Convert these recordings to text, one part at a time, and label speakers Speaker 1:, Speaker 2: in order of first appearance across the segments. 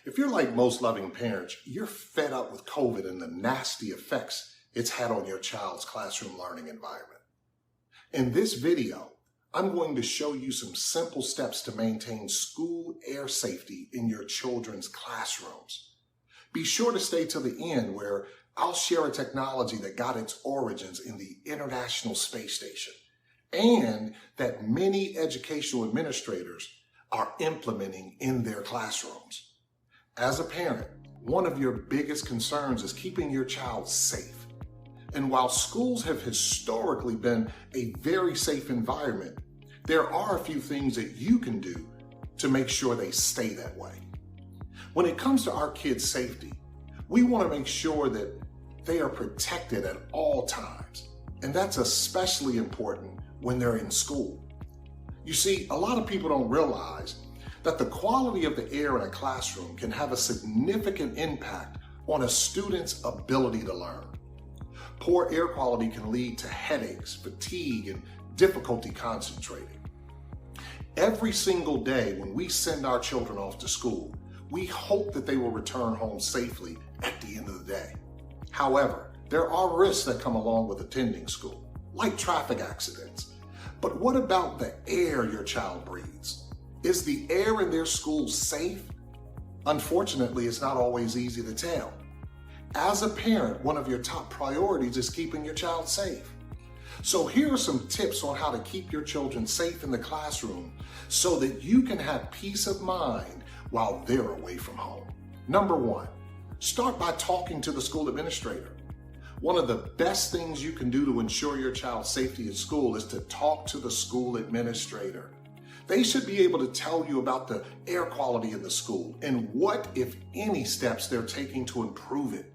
Speaker 1: If you're like most loving parents, you're fed up with COVID and the nasty effects it's had on your child's classroom learning environment. In this video, I'm going to show you some simple steps to maintain school air safety in your children's classrooms. Be sure to stay till the end where I'll share a technology that got its origins in the International Space Station and that many educational administrators are implementing in their classrooms. As a parent, one of your biggest concerns is keeping your child safe. And while schools have historically been a very safe environment, there are a few things that you can do to make sure they stay that way. When it comes to our kids' safety, we want to make sure that they are protected at all times. And that's especially important when they're in school. You see, a lot of people don't realize that the quality of the air in a classroom can have a significant impact on a student's ability to learn. Poor air quality can lead to headaches, fatigue, and difficulty concentrating. Every single day when we send our children off to school, we hope that they will return home safely at the end of the day. However, there are risks that come along with attending school, like traffic accidents. But what about the air your child breathes? Is the air in their school safe? Unfortunately, it's not always easy to tell. As a parent, one of your top priorities is keeping your child safe. So here are some tips on how to keep your children safe in the classroom so that you can have peace of mind while they're away from home. Number one, start by talking to the school administrator. One of the best things you can do to ensure your child's safety at school is to talk to the school administrator. They should be able to tell you about the air quality in the school and what, if any, steps they're taking to improve it.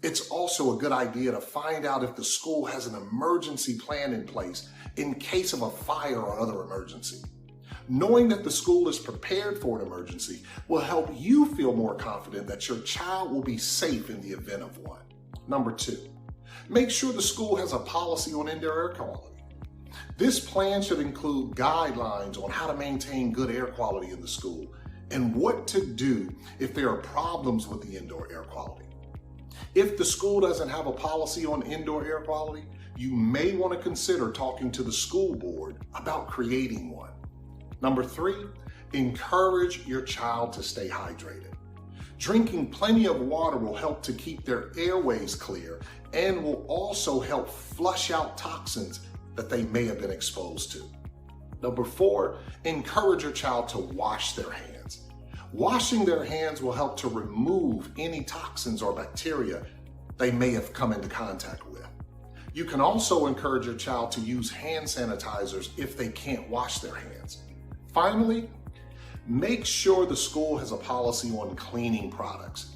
Speaker 1: It's also a good idea to find out if the school has an emergency plan in place in case of a fire or other emergency. Knowing that the school is prepared for an emergency will help you feel more confident that your child will be safe in the event of one. Number two, make sure the school has a policy on indoor air quality. This plan should include guidelines on how to maintain good air quality in the school and what to do if there are problems with the indoor air quality. If the school doesn't have a policy on indoor air quality, you may want to consider talking to the school board about creating one. Number three, encourage your child to stay hydrated. Drinking plenty of water will help to keep their airways clear and will also help flush out toxins that they may have been exposed to. Number four, encourage your child to wash their hands. Washing their hands will help to remove any toxins or bacteria they may have come into contact with. You can also encourage your child to use hand sanitizers if they can't wash their hands. Finally, make sure the school has a policy on cleaning products.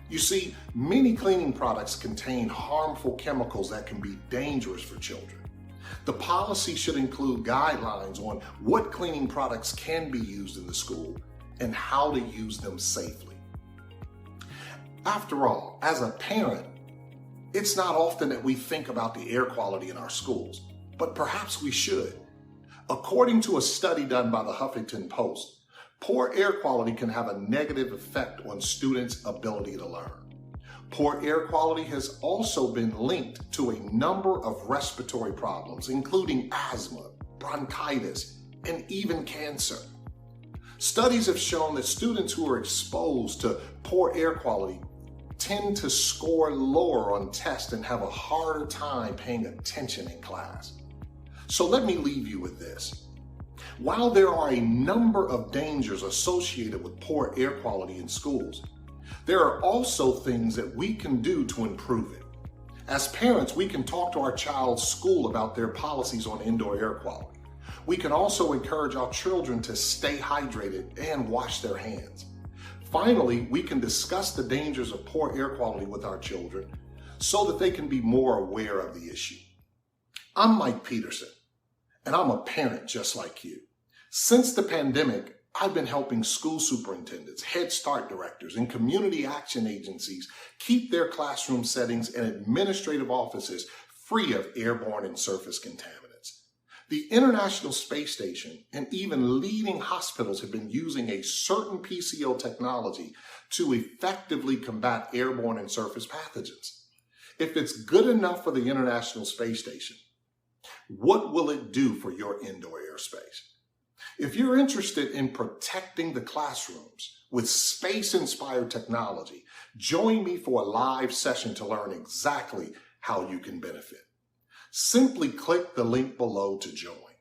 Speaker 1: You see, many cleaning products contain harmful chemicals that can be dangerous for children. The policy should include guidelines on what cleaning products can be used in the school and how to use them safely. After all, as a parent, it's not often that we think about the air quality in our schools, but perhaps we should. According to a study done by the Huffington Post, poor air quality can have a negative effect on students' ability to learn. Poor air quality has also been linked to a number of respiratory problems, including asthma, bronchitis, and even cancer. Studies have shown that students who are exposed to poor air quality tend to score lower on tests and have a harder time paying attention in class. So let me leave you with this. While there are a number of dangers associated with poor air quality in schools, there are also things that we can do to improve it. As parents, we can talk to our child's school about their policies on indoor air quality. We can also encourage our children to stay hydrated and wash their hands. Finally, we can discuss the dangers of poor air quality with our children so that they can be more aware of the issue. I'm Mike Peterson, and I'm a parent just like you. Since the pandemic, I've been helping school superintendents, Head Start directors, and community action agencies keep their classroom settings and administrative offices free of airborne and surface contaminants. The International Space Station and even leading hospitals have been using a certain PCO technology to effectively combat airborne and surface pathogens. If it's good enough for the International Space Station, what will it do for your indoor airspace? If you're interested in protecting the classrooms with space-inspired technology, join me for a live session to learn exactly how you can benefit. Simply click the link below to join.